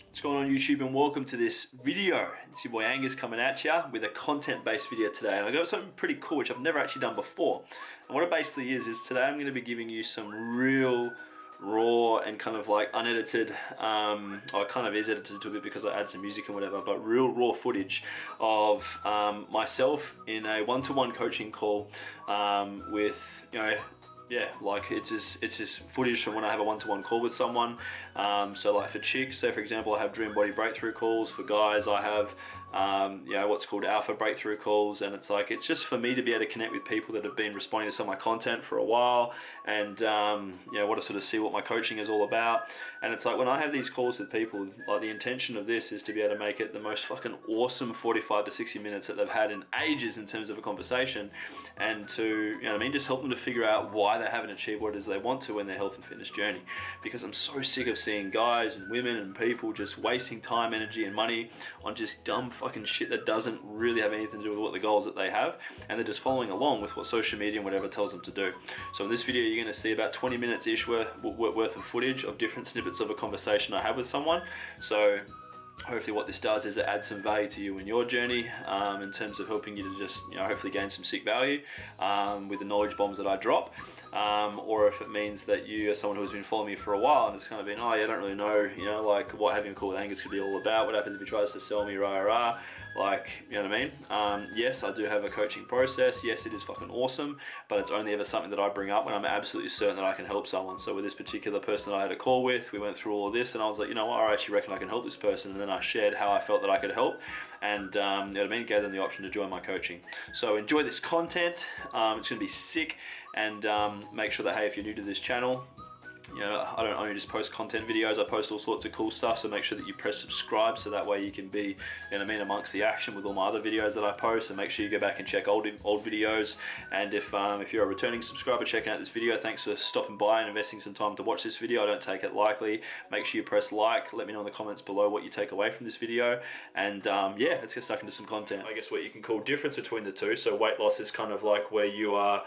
What's going on YouTube, and welcome to this video. It's your boy Angus coming at you with a content-based video today. And I got something pretty cool which I've never actually done before. And what it basically is today I'm going to be giving you some real raw and kind of like unedited, or it kind of is edited to a bit because I add some music and whatever, but real raw footage of myself in a one-to-one coaching call with, you know, yeah, like it's just footage from when I have a one-to-one call with someone. So like for chicks, say for example, I have dream body breakthrough calls. For guys, I have you know, what's called alpha breakthrough calls, and it's just for me to be able to connect with people that have been responding to some of my content for a while, and you know, want to sort of see what my coaching is all about. And it's like when I have these calls with people, like the intention of this is to be able to make it the most fucking awesome 45 to 60 minutes that they've had in ages in terms of a conversation, and to, you know what I mean, just help them to figure out why they haven't achieved what it is they want to in their health and fitness journey. Because I'm so sick of seeing guys and women and people just wasting time, energy and money on just dumb fucking shit that doesn't really have anything to do with what the goals that they have, and they're just following along with what social media and whatever tells them to do. So in this video you're going to see about 20 minutes ish worth of footage of different snippets of a conversation I have with someone. So hopefully what this does is it adds some value to you in your journey, in terms of helping you to just, you know, hopefully gain some sick value with the knowledge bombs that I drop. Or if it means that you are someone who's been following me for a while and it's kind of been, oh yeah, I don't really know, you know, like what having a call with Angus could be all about. What happens if he tries to sell me, rah rah, like, you know what I mean? Yes, I do have a coaching process. Yes, it is fucking awesome, but it's only ever something that I bring up when I'm absolutely certain that I can help someone. So with this particular person that I had a call with, we went through all of this, and I was like, you know what, I actually reckon I can help this person. And then I shared how I felt that I could help, and you know what I mean, gave them the option to join my coaching. So enjoy this content. It's going to be sick, and make sure that, hey, if you're new to this channel, you know, I don't only just post content videos, I post all sorts of cool stuff, so make sure that you press subscribe, so that way you can be, you know what I mean, amongst the action with all my other videos that I post. And make sure you go back and check old videos. And if you're a returning subscriber checking out this video, thanks for stopping by and investing some time to watch this video. I don't take it lightly. Make sure you press like, let me know in the comments below what you take away from this video, and yeah, let's get stuck into some content. I guess what you can call difference between the two. So weight loss is kind of like where you are,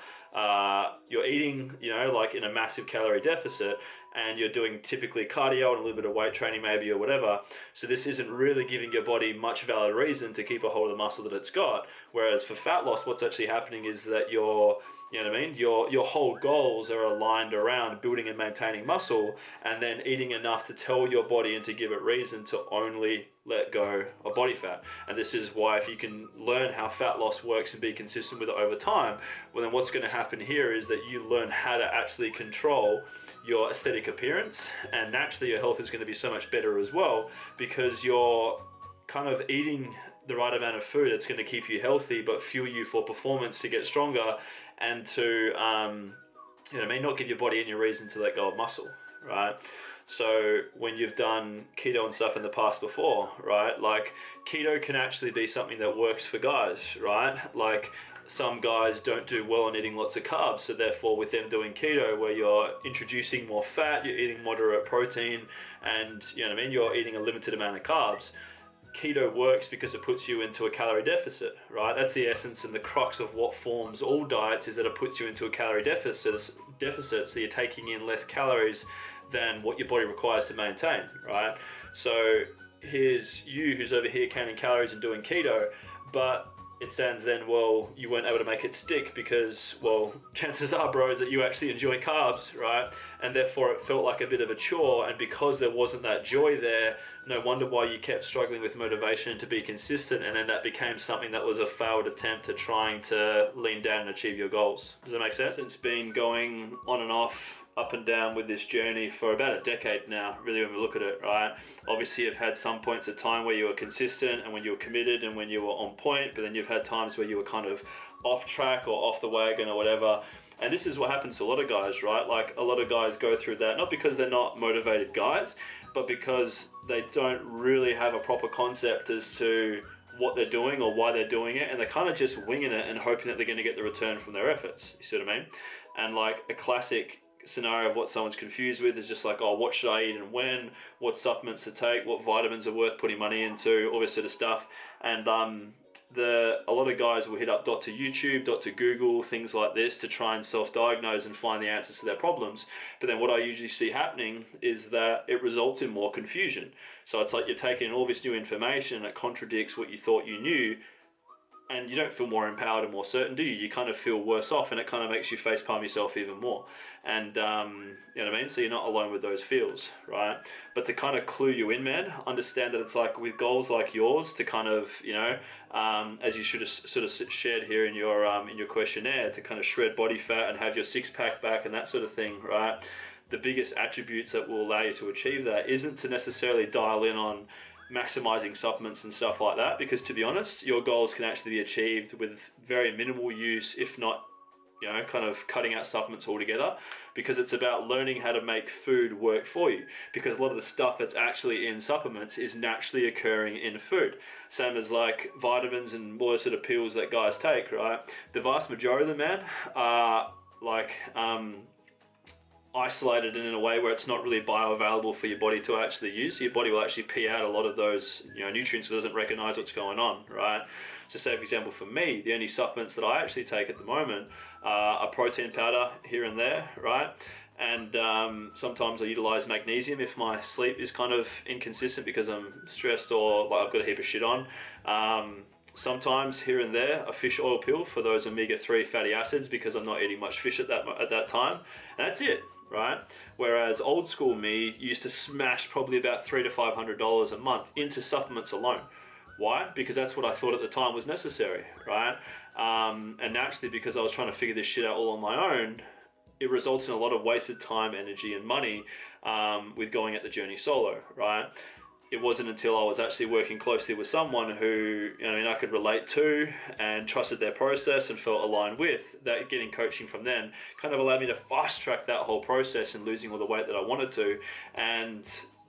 you're eating, you know, like in a massive calorie deficit, and you're doing typically cardio and a little bit of weight training maybe or whatever. So this isn't really giving your body much valid reason to keep a hold of the muscle that it's got. Whereas for fat loss, what's actually happening is that your, you know what I mean, your whole goals are aligned around building and maintaining muscle, and then eating enough to tell your body and to give it reason to only let go of body fat. And this is why, if you can learn how fat loss works and be consistent with it over time, well then what's going to happen here is that you learn how to actually control your aesthetic appearance, and naturally your health is going to be so much better as well, because you're kind of eating the right amount of food that's going to keep you healthy but fuel you for performance to get stronger, and to you know what I mean, not give your body any reason to let go of muscle, right? So when you've done keto and stuff in the past before, right, like keto can actually be something that works for guys, right? Like some guys don't do well on eating lots of carbs, so therefore with them doing keto, where you're introducing more fat, you're eating moderate protein, and you know what I mean, you're eating a limited amount of carbs, keto works because it puts you into a calorie deficit, right? That's the essence and the crux of what forms all diets, is that it puts you into a calorie deficit, so you're taking in less calories than what your body requires to maintain, right? So here's you who's over here counting calories and doing keto, but it sounds then, well, you weren't able to make it stick because, well, chances are, bro, is that you actually enjoy carbs, right? And therefore it felt like a bit of a chore, and because there wasn't that joy there, no wonder why you kept struggling with motivation to be consistent, and then that became something that was a failed attempt at trying to lean down and achieve your goals. Does that make sense? It's been going on and off, up and down with this journey for about a decade now, really, when we look at it, right? Obviously you've had some points of time where you were consistent and when you were committed and when you were on point, but then you've had times where you were kind of off track or off the wagon or whatever. And this is what happens to a lot of guys, right? Like a lot of guys go through that, not because they're not motivated guys, but because they don't really have a proper concept as to what they're doing or why they're doing it, and they're kind of just winging it and hoping that they're going to get the return from their efforts. You see what I mean? And like a classic scenario of what someone's confused with is just like, oh, what should I eat and when, what supplements to take, what vitamins are worth putting money into, all this sort of stuff. And a lot of guys will hit up Dr. YouTube, Dr. Google, things like this to try and self-diagnose and find the answers to their problems. But then what I usually see happening is that it results in more confusion. So it's like you're taking in all this new information that contradicts what you thought you knew, and you don't feel more empowered and more certain, do you? You kind of feel worse off, and it kind of makes you facepalm yourself even more. And you know what I mean? So you're not alone with those feels, right? But to kind of clue you in, man, understand that it's like with goals like yours, to kind of, you know, as you should have sort of shared here in your questionnaire, to kind of shred body fat and have your six-pack back and that sort of thing, right? The biggest attributes that will allow you to achieve that isn't to necessarily dial in on maximizing supplements and stuff like that, because to be honest, your goals can actually be achieved with very minimal use, if not, you know, kind of cutting out supplements altogether, because it's about learning how to make food work for you, because a lot of the stuff that's actually in supplements is naturally occurring in food. Same as like vitamins and all those sort of pills that guys take, right? The vast majority of them, man, are like isolated in a way where it's not really bioavailable for your body to actually use. So your body will actually pee out a lot of those, you know, nutrients. It doesn't recognize what's going on, right? So say, for example, for me, the only supplements that I actually take at the moment are a protein powder here and there, right? And sometimes I utilize magnesium if my sleep is kind of inconsistent because I'm stressed or like I've got a heap of shit on. Sometimes here and there a fish oil pill for those omega-3 fatty acids because I'm not eating much fish at that time. And that's it, right? Whereas old school me used to smash probably about $300 to $500 a month into supplements alone. Why? Because that's what I thought at the time was necessary, right? And naturally, because I was trying to figure this shit out all on my own, it results in a lot of wasted time, energy, and money with going at the journey solo, right? It wasn't until I was actually working closely with someone who, you know, I mean, I could relate to and trusted their process and felt aligned with, that getting coaching from them kind of allowed me to fast track that whole process and losing all the weight that I wanted to. And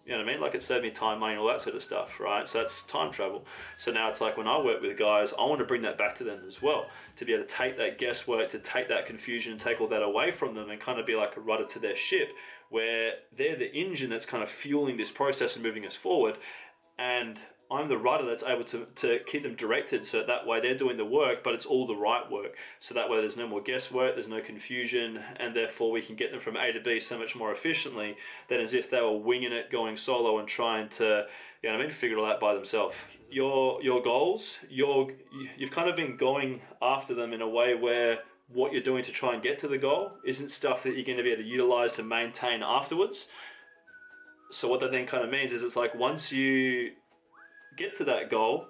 you know what I mean? Like it saved me time, money, all that sort of stuff, right? So that's time travel. So now it's like when I work with guys, I want to bring that back to them as well, to be able to take that guesswork, to take that confusion, take all that away from them and kind of be like a rudder to their ship, where they're the engine that's kind of fueling this process and moving us forward. And I'm the rudder that's able to keep them directed, so that way they're doing the work, but it's all the right work. So that way there's no more guesswork, there's no confusion, and therefore we can get them from A to B so much more efficiently than as if they were winging it, going solo and trying to, you know what I mean, figure it all out by themselves. Your goals, you've kind of been going after them in a way where what you're doing to try and get to the goal isn't stuff that you're going to be able to utilize to maintain afterwards. So what that then kind of means is it's like once you get to that goal,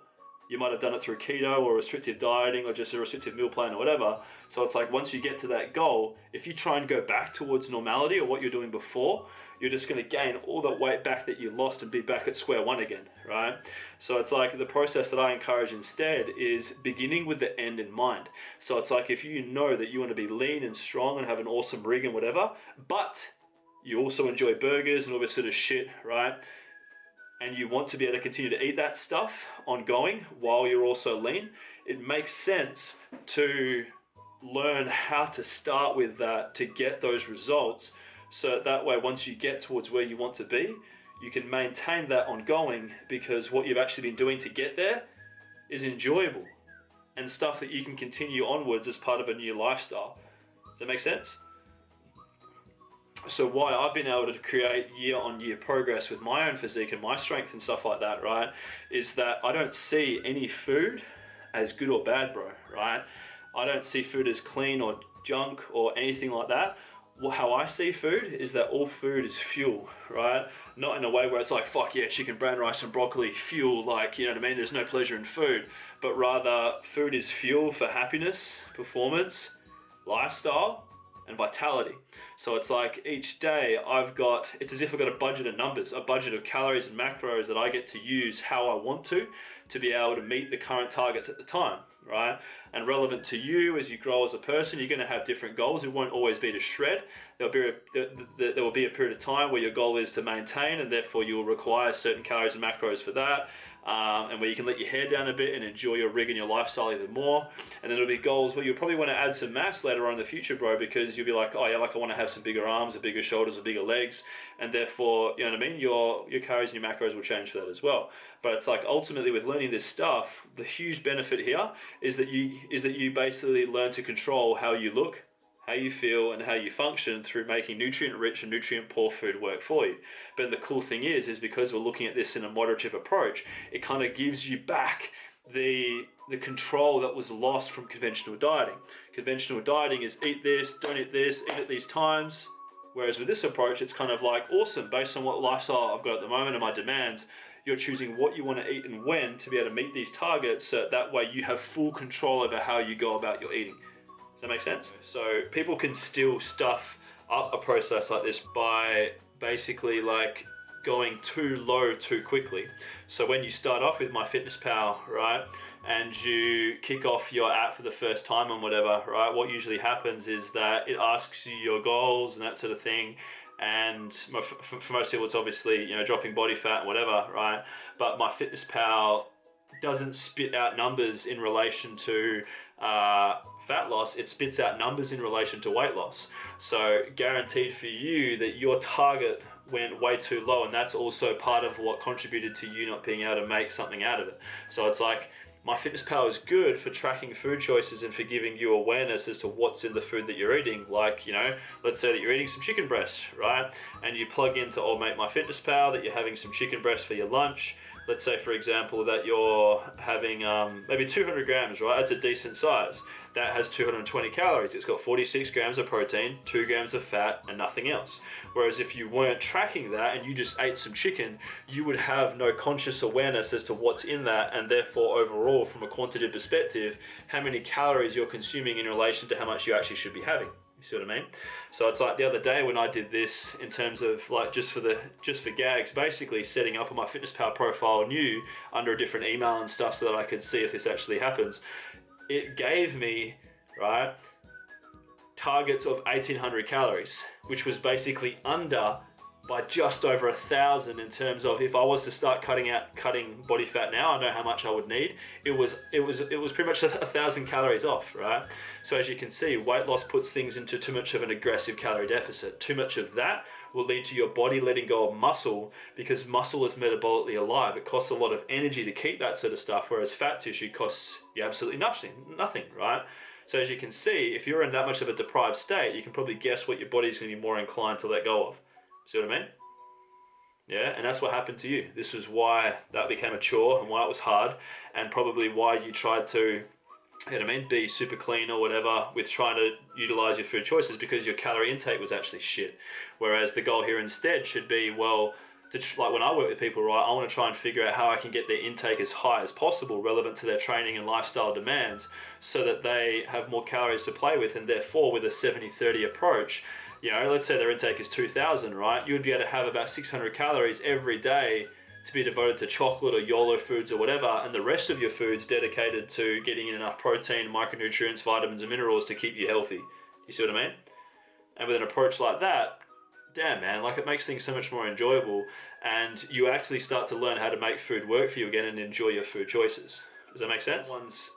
you might have done it through keto or restrictive dieting or just a restrictive meal plan or whatever. So it's like once you get to that goal, if you try and go back towards normality or what you're doing before, you're just going to gain all that weight back that you lost and be back at square one again, right? So it's like the process that I encourage instead is beginning with the end in mind. So it's like if you know that you want to be lean and strong and have an awesome rig and whatever, but you also enjoy burgers and all this sort of shit, right? And you want to be able to continue to eat that stuff ongoing while you're also lean, it makes sense to learn how to start with that to get those results. So that way, once you get towards where you want to be, you can maintain that ongoing, because what you've actually been doing to get there is enjoyable and stuff that you can continue onwards as part of a new lifestyle. Does that make sense? So why I've been able to create year-on-year progress with my own physique and my strength and stuff like that, right, is that I don't see any food as good or bad, bro, right? I don't see food as clean or junk or anything like that. Well, how I see food is that all food is fuel, right? Not in a way where it's like, fuck yeah, chicken, brown rice and broccoli, fuel, like, you know what I mean? There's no pleasure in food. But rather, food is fuel for happiness, performance, lifestyle, and vitality. So it's like each day it's as if I've got a budget of numbers, a budget of calories and macros that I get to use how I want to be able to meet the current targets at the time, right? And relevant to you as you grow as a person, you're going to have different goals. It won't always be to shred. There will be a period of time where your goal is to maintain, and therefore you will require certain calories and macros for that. And where you can let your hair down a bit and enjoy your rig and your lifestyle even more. And then there'll be goals where you'll probably want to add some mass later on in the future, bro, because you'll be like, oh yeah, like I want to have some bigger arms, or bigger shoulders, or bigger legs, and therefore, you know what I mean, your calories and your macros will change for that as well. But it's like, ultimately with learning this stuff, the huge benefit here is that you basically learn to control how you look, how you feel, and how you function through making nutrient-rich and nutrient-poor food work for you. But the cool thing is because we're looking at this in a moderative approach, it kind of gives you back the control that was lost from conventional dieting. Conventional dieting is eat this, don't eat this, eat at these times. Whereas with this approach, it's kind of like, awesome, based on what lifestyle I've got at the moment and my demands, you're choosing what you want to eat and when to be able to meet these targets, so that way you have full control over how you go about your eating. Does that make sense? So people can still stuff up a process like this by basically like going too low too quickly. So when you start off with MyFitnessPal, right, and you kick off your app for the first time and whatever, right, what usually happens is that it asks you your goals and that sort of thing. And for most people, it's obviously, you know, dropping body fat and whatever, right? But MyFitnessPal doesn't spit out numbers in relation to fat loss. It spits out numbers in relation to weight loss. So guaranteed for you that your target went way too low, and that's also part of what contributed to you not being able to make something out of it. So it's like, MyFitnessPal is good for tracking food choices and for giving you awareness as to what's in the food that you're eating. Like, you know, let's say that you're eating some chicken breast, right? And you plug into Automate MyFitnessPal that you're having some chicken breast for your lunch. Let's say, for example, that you're having maybe 200 grams, right? That's a decent size. That has 220 calories. It's got 46 grams of protein, 2 grams of fat, and nothing else. Whereas if you weren't tracking that and you just ate some chicken, you would have no conscious awareness as to what's in that, and therefore overall, from a quantitative perspective, how many calories you're consuming in relation to how much you actually should be having. You see what I mean? So it's like the other day when I did this in terms of like just for gags, basically setting up a MyFitnessPal profile new under a different email and stuff so that I could see if this actually happens. It gave me, right, targets of 1800 calories, which was basically under by just over 1,000 in terms of, if I was to start cutting body fat now, I know how much I would need. It was pretty much 1,000 calories off, right? So as you can see, weight loss puts things into too much of an aggressive calorie deficit. Too much of that will lead to your body letting go of muscle, because muscle is metabolically alive. It costs a lot of energy to keep that sort of stuff, whereas fat tissue costs you absolutely nothing, right? So as you can see, if you're in that much of a deprived state, you can probably guess what your body's going to be more inclined to let go of. See what I mean? Yeah, and that's what happened to you. This is why that became a chore and why it was hard, and probably why you tried to, you know what I mean, be super clean or whatever with trying to utilize your food choices, because your calorie intake was actually shit. Whereas the goal here instead should be, well, like when I work with people, right, I want to try and figure out how I can get their intake as high as possible relevant to their training and lifestyle demands, so that they have more calories to play with, and therefore with a 70-30 approach, you know, let's say their intake is 2,000, right? You would be able to have about 600 calories every day to be devoted to chocolate or YOLO foods or whatever, and the rest of your food's dedicated to getting in enough protein, micronutrients, vitamins and minerals to keep you healthy. You see what I mean? And with an approach like that, damn man, like it makes things so much more enjoyable, and you actually start to learn how to make food work for you again and enjoy your food choices. Does that make sense? One's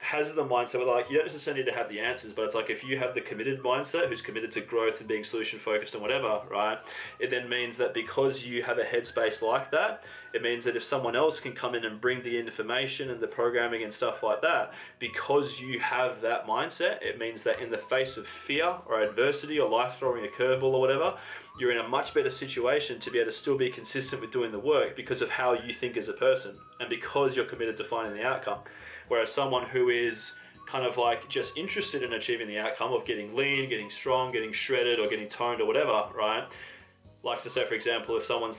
has the mindset where like, you don't necessarily need to have the answers, but it's like, if you have the committed mindset who's committed to growth and being solution focused and whatever, right, it then means that because you have a headspace like that, it means that if someone else can come in and bring the information and the programming and stuff like that, because you have that mindset, it means that in the face of fear or adversity or life throwing a curveball or whatever, you're in a much better situation to be able to still be consistent with doing the work because of how you think as a person and because you're committed to finding the outcome. Whereas someone who is kind of like just interested in achieving the outcome of getting lean, getting strong, getting shredded or getting toned or whatever, right? Likes to say, for example, if someone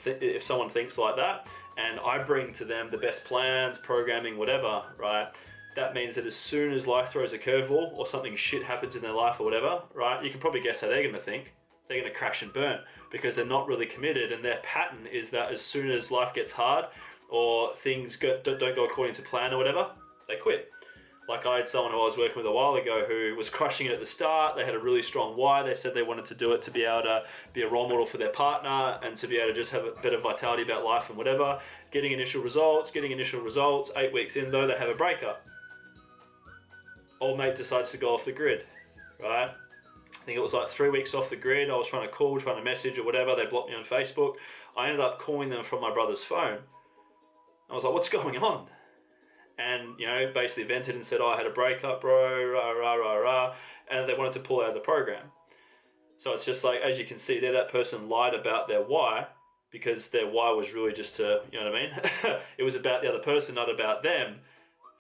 thinks like that and I bring to them the best plans, programming, whatever, right? That means that as soon as life throws a curveball or something shit happens in their life or whatever, right? You can probably guess how they're going to think. They're going to crash and burn because they're not really committed, and their pattern is that as soon as life gets hard or things don't go according to plan or whatever, they quit. Like I had someone who I was working with a while ago who was crushing it at the start. They had a really strong why. They said they wanted to do it to be able to be a role model for their partner and to be able to just have a bit of vitality about life and whatever. Getting initial results. 8 weeks in though, they have a breakup. Old mate decides to go off the grid, right? think it was like 3 weeks off the grid. I was trying to call, trying to message or whatever. They blocked me on Facebook. I ended up calling them from my brother's phone. I was like, what's going on? And, you know, basically vented and said, oh, I had a breakup, bro, rah, rah, rah, rah. And they wanted to pull out of the program. So it's just like, as you can see there, that person lied about their why, because their why was really just to, you know what I mean? It was about the other person, not about them.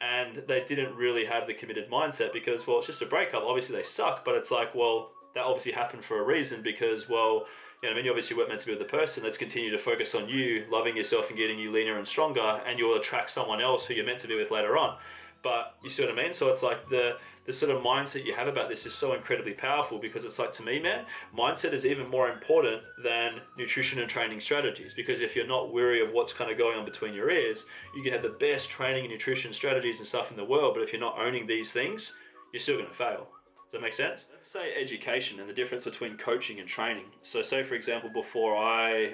And they didn't really have the committed mindset because, well, it's just a breakup. Obviously they suck, but it's like, well, that obviously happened for a reason because, well, you know what I mean? You obviously weren't meant to be with the person. Let's continue to focus on you, loving yourself and getting you leaner and stronger, and you'll attract someone else who you're meant to be with later on. But you see what I mean? So it's like the sort of mindset you have about this is so incredibly powerful because it's like, to me, man, mindset is even more important than nutrition and training strategies, because if you're not wary of what's kind of going on between your ears, you can have the best training and nutrition strategies and stuff in the world, but if you're not owning these things, you're still going to fail. Does that make sense? Let's say education and the difference between coaching and training. So say, for example, before I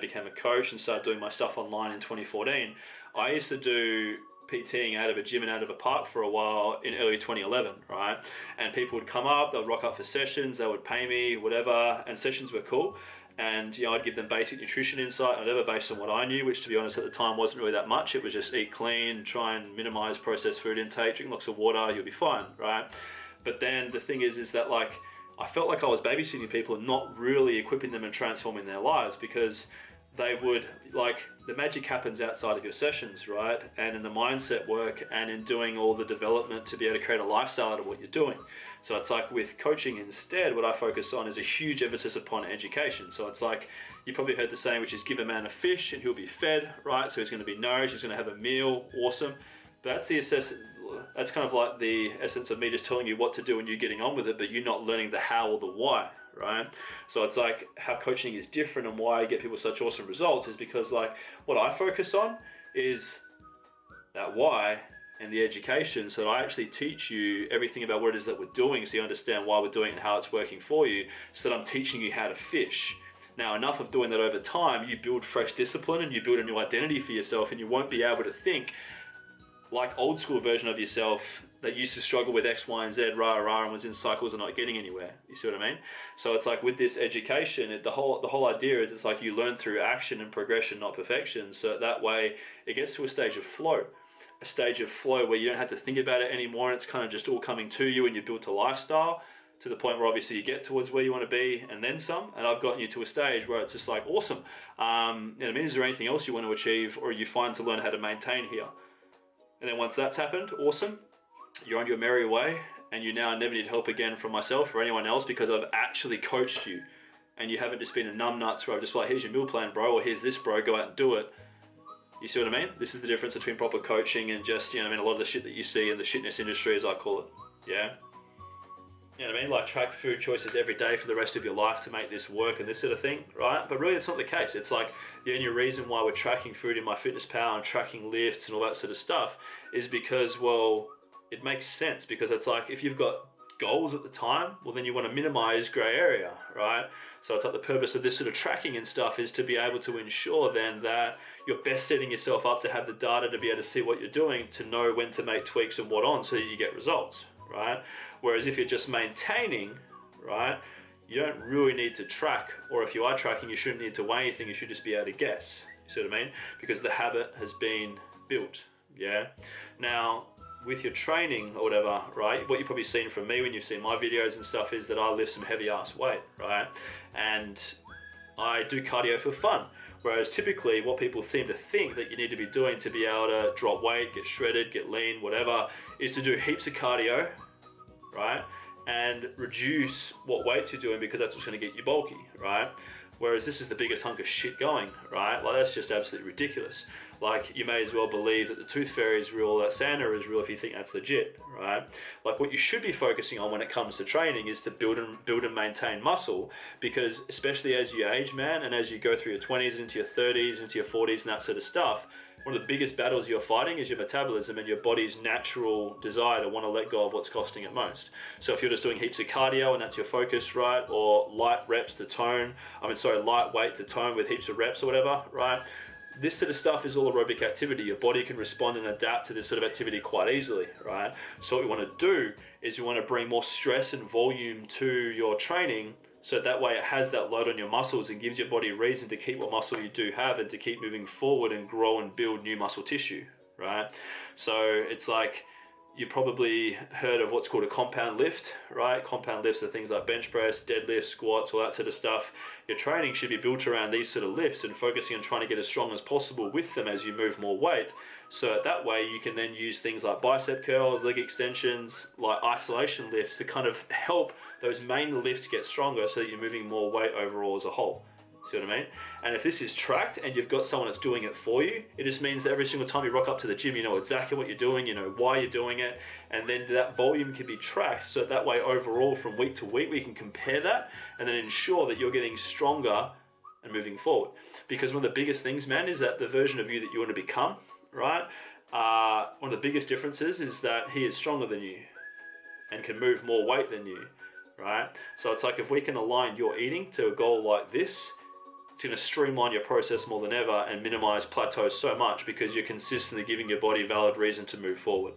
became a coach and started doing my stuff online in 2014, I used to do PTing out of a gym and out of a park for a while in early 2011, right? And people would come up, they'd rock up for sessions, they would pay me, whatever, and sessions were cool. And, you know, I'd give them basic nutrition insight, whatever, based on what I knew, which, to be honest, at the time wasn't really that much. It was just eat clean, try and minimize processed food intake, drink lots of water, you'll be fine, right? But then the thing is that, like, I felt like I was babysitting people and not really equipping them and transforming their lives, because they would, like, the magic happens outside of your sessions, right? And in the mindset work and in doing all the development to be able to create a lifestyle out of what you're doing. So it's like with coaching instead, what I focus on is a huge emphasis upon education. So it's like, you probably heard the saying, which is give a man a fish and he'll be fed, right? So he's going to be nourished, he's going to have a meal, awesome. But that's kind of like the essence of me just telling you what to do and you getting on with it, but you're not learning the how or the why, right? So it's like how coaching is different and why I get people such awesome results is because, like, what I focus on is that why and the education, so that I actually teach you everything about what it is that we're doing so you understand why we're doing it and how it's working for you, so that I'm teaching you how to fish. Now, enough of doing that over time, you build fresh discipline and you build a new identity for yourself, and you won't be able to think like old school version of yourself that used to struggle with X, Y, and Z, and was in cycles and not getting anywhere. You see what I mean? So it's like with this education, the whole idea is it's like you learn through action and progression, not perfection. So that way it gets to a stage of flow where you don't have to think about it anymore. And it's kind of just all coming to you, and you built a lifestyle to the point where obviously you get towards where you want to be and then some. And I've gotten you to a stage where it's just like, awesome. You know what I mean? Is there anything else you want to achieve or you find to learn how to maintain here? And then once that's happened, awesome, you're on your merry way, and you now never need help again from myself or anyone else, because I've actually coached you, and you haven't just been a numbnuts where I'm just like, here's your meal plan, bro, or here's this, bro, go out and do it. You see what I mean? This is the difference between proper coaching and just, you know what I mean, a lot of the shit that you see in the shitness industry, as I call it, yeah? You know what I mean? Like, track food choices every day for the rest of your life to make this work and this sort of thing, right? But really, it's not the case. It's like the only reason why we're tracking food in MyFitnessPal and tracking lifts and all that sort of stuff is because, well, it makes sense, because it's like if you've got goals at the time, well, then you want to minimize gray area, right? So it's like the purpose of this sort of tracking and stuff is to be able to ensure then that you're best setting yourself up to have the data to be able to see what you're doing, to know when to make tweaks and what on so that you get results, right? Whereas if you're just maintaining, right, you don't really need to track, or if you are tracking, you shouldn't need to weigh anything, you should just be able to guess. You see what I mean? Because the habit has been built, yeah? Now, with your training or whatever, right, what you've probably seen from me when you've seen my videos and stuff is that I lift some heavy ass weight, right? And I do cardio for fun. Whereas typically what people seem to think that you need to be doing to be able to drop weight, get shredded, get lean, whatever, is to do heaps of cardio, right? And reduce what weight you're doing, because that's what's going to get you bulky, right? Whereas this is the biggest hunk of shit going, right? Like, that's just absolutely ridiculous. Like, you may as well believe that the tooth fairy is real, that Santa is real, if you think that's legit, right? Like, what you should be focusing on when it comes to training is to build and maintain muscle, because especially as you age, man, and as you go through your 20s into your 30s, into your 40s and that sort of stuff, one of the biggest battles you're fighting is your metabolism and your body's natural desire to want to let go of what's costing it most. So if you're just doing heaps of cardio and that's your focus, right, or light weight to tone with heaps of reps or whatever, right, this sort of stuff is all aerobic activity. Your body can respond and adapt to this sort of activity quite easily, right? So what we want to do is we want to bring more stress and volume to your training, so that way it has that load on your muscles and gives your body reason to keep what muscle you do have and to keep moving forward and grow and build new muscle tissue, right? So it's like, you probably heard of what's called a compound lift, right? Compound lifts are things like bench press, deadlift, squats, all that sort of stuff. Your training should be built around these sort of lifts and focusing on trying to get as strong as possible with them as you move more weight. So that way you can then use things like bicep curls, leg extensions, like isolation lifts to kind of help those main lifts get stronger so that you're moving more weight overall as a whole. See what I mean? And if this is tracked and you've got someone that's doing it for you, it just means that every single time you rock up to the gym, you know exactly what you're doing, you know why you're doing it, and then that volume can be tracked, so that way overall from week to week we can compare that and then ensure that you're getting stronger and moving forward. Because one of the biggest things, man, is that the version of you that you want to become, right? One of the biggest differences is that he is stronger than you and can move more weight than you, right? So it's like, if we can align your eating to a goal like this, it's going to streamline your process more than ever and minimize plateaus so much, because you're consistently giving your body valid reason to move forward.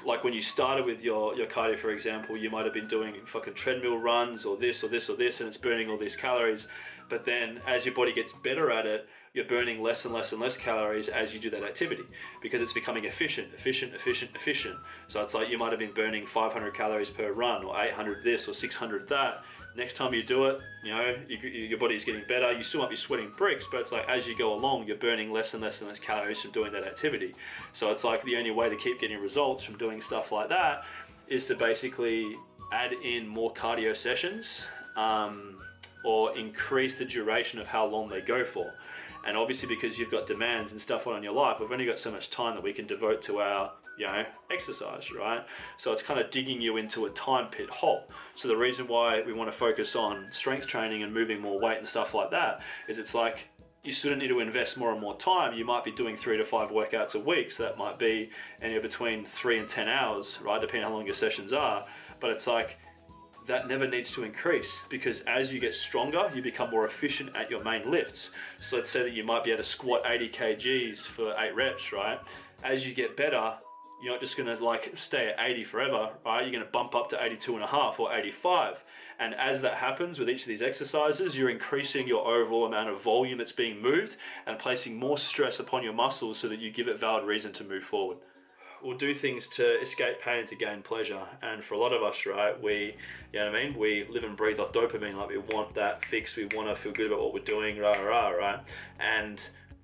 Like when you started with your cardio, for example, you might have been doing fucking treadmill runs or this or this or this, and it's burning all these calories. But then as your body gets better at it, you're burning less and less and less calories as you do that activity, because it's becoming efficient. So it's like you might have been burning 500 calories per run, or 800 this or 600 that. Next time you do it, you know, your body's getting better. You still might be sweating bricks, but it's like as you go along, you're burning less and less and less calories from doing that activity. So it's like the only way to keep getting results from doing stuff like that is to basically add in more cardio sessions, or increase the duration of how long they go for. And obviously, because you've got demands and stuff on your life, we've only got so much time that we can devote to our, you know, exercise, right? So it's kind of digging you into a time pit hole. So the reason why we want to focus on strength training and moving more weight and stuff like that is, it's like, you still need to invest more and more time. You might be doing 3 to 5 workouts a week, so that might be anywhere between 3 and 10 hours, right? Depending on how long your sessions are. But it's like, that never needs to increase, because as you get stronger, you become more efficient at your main lifts. So let's say that you might be able to squat 80 kgs for 8 reps, right? As you get better, you're not just gonna like stay at 80 forever, right? You're gonna bump up to 82.5 or 85. And as that happens with each of these exercises, you're increasing your overall amount of volume that's being moved and placing more stress upon your muscles so that you give it valid reason to move forward. We'll do things to escape pain and to gain pleasure. And for a lot of us, right, we, you know what I mean? We live and breathe off dopamine. Like, we want that fix. We want to feel good about what we're doing, right? And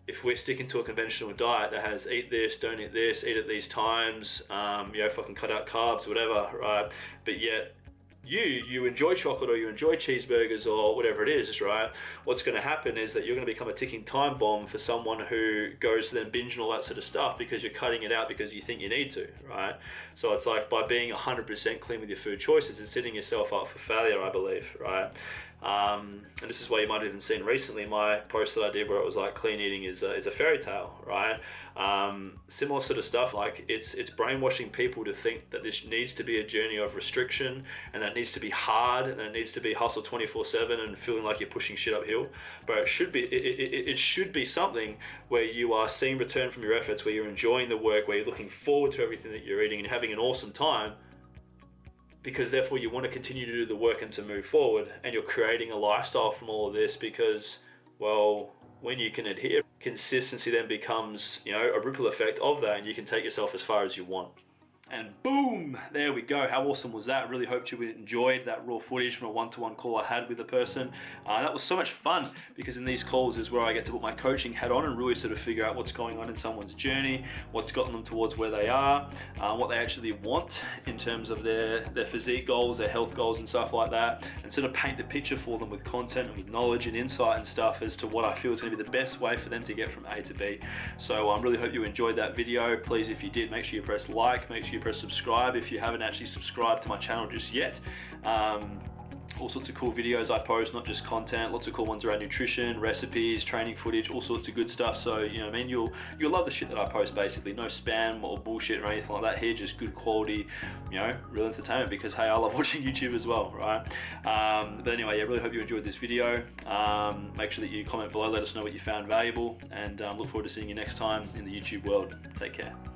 if we're sticking to a conventional diet that has eat this, don't eat this, eat at these times, you know, fucking cut out carbs, whatever, right? But yet, you enjoy chocolate or you enjoy cheeseburgers or whatever it is, right? What's going to happen is that you're going to become a ticking time bomb for someone who goes to then binge and all that sort of stuff, because you're cutting it out because you think you need to, right? So it's like, by being 100% clean with your food choices, it's setting yourself up for failure, I believe, right? And this is why you might have even seen recently my post that I did where it was like, clean eating is a fairy tale, right? Similar sort of stuff. Like, it's brainwashing people to think that this needs to be a journey of restriction, and that needs to be hard, and that needs to be hustle 24/7 and feeling like you're pushing shit uphill. But it should be something where you are seeing return from your efforts, where you're enjoying the work, where you're looking forward to everything that you're eating and having an awesome time, because therefore you want to continue to do the work and to move forward, and you're creating a lifestyle from all of this, because, well, when you can adhere, consistency then becomes, you know, a ripple effect of that, and you can take yourself as far as you want. And boom, there we go. How awesome was that? Really hoped you enjoyed that raw footage from a one-to-one call I had with a person. That was so much fun, because in these calls is where I get to put my coaching hat on and really sort of figure out what's going on in someone's journey, what's gotten them towards where they are, what they actually want in terms of their physique goals, their health goals and stuff like that, and sort of paint the picture for them with content and with knowledge and insight and stuff as to what I feel is going to be the best way for them to get from A to B. So I really hope you enjoyed that video. Please, if you did, make sure you press like, make sure you press subscribe if you haven't actually subscribed to my channel just yet. all sorts of cool videos I post, not just content, lots of cool ones around nutrition, recipes, training footage, all sorts of good stuff. So, you know what I mean, you'll love the shit that I post basically. No spam or bullshit or anything like that here, just good quality, you know, real entertainment, because hey, I love watching YouTube as well, right? But anyway, yeah, really hope you enjoyed this video. Make sure that you comment below, let us know what you found valuable, and look forward to seeing you next time in the YouTube world. Take care.